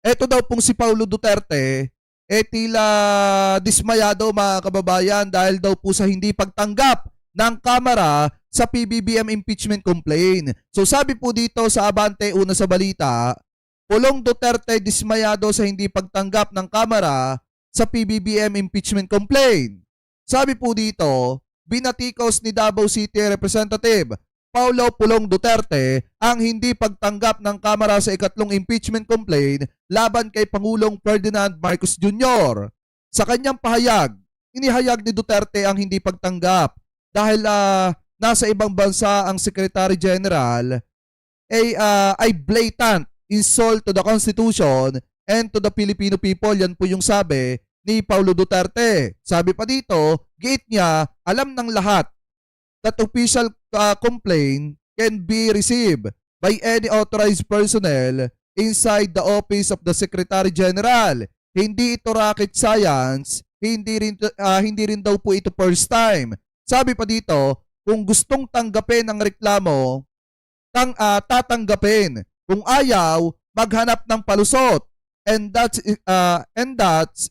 Eto daw pong si Paulo Duterte, tila dismayado mga kababayan dahil daw po sa hindi pagtanggap ng Kamara sa PBBM impeachment complaint. So sabi po dito sa Abante, una sa balita, Pulong Duterte dismayado sa hindi pagtanggap ng Kamara sa PBBM impeachment complaint. Sabi po dito, binatikos ni Davao City Representative Paulo Pulong Duterte ang hindi pagtanggap ng Kamara sa ikatlong impeachment complaint laban kay Pangulong Ferdinand Marcos Jr. Sa kanyang pahayag, inihayag ni Duterte ang hindi pagtanggap dahil nasa ibang bansa ang Secretary General ay blatant insult to the Constitution and to the Filipino people. Yan po yung sabi ni Paulo Duterte. Sabi pa dito, giit niya, alam ng lahat that official complaint can be received by any authorized personnel inside the office of the Secretary General. Hindi ito rocket science, hindi rin daw po ito first time. Sabi pa dito, kung gustong tanggapin ang reklamo, tatanggapin. Kung ayaw, maghanap ng palusot. And that's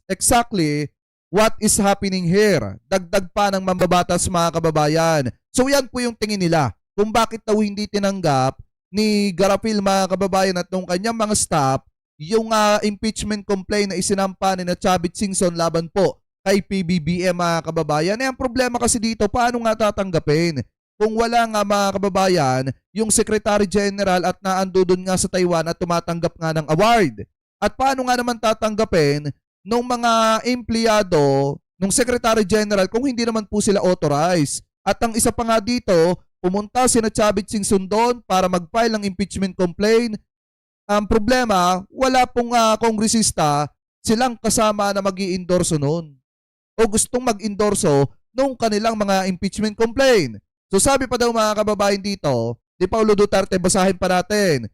exactly what is happening here. Dagdag pa ng mambabatas mga kababayan. So yan po yung tingin nila kung bakit daw hindi tinanggap ni Garapil mga kababayan at nung kanyang mga staff yung impeachment complaint na isinampa ni na Chavit Singson laban po kay PBBM mga kababayan. Ang problema kasi dito, paano nga tatanggapin? Kung wala nga mga kababayan, yung Secretary General at naando doon nga sa Taiwan at tumatanggap nga ng award. At paano nga naman tatanggapin nung mga empleyado, nung Secretary General kung hindi naman po sila authorized? At ang isa pa nga dito, pumunta si na Chavit Singson doon para mag-file ng impeachment complaint. Ang problema, wala pong kongresista silang kasama na mag-i-endorso noon o gustong mag-endorso nung kanilang mga impeachment complaint. So sabi pa daw mga kababayan dito, di Paulo Duterte, basahin pa natin.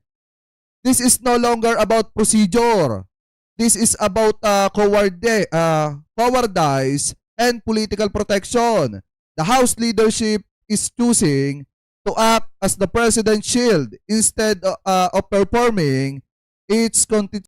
This is no longer about procedure. This is about cowardice and political protection. The House leadership is choosing to act as the President's shield instead of performing its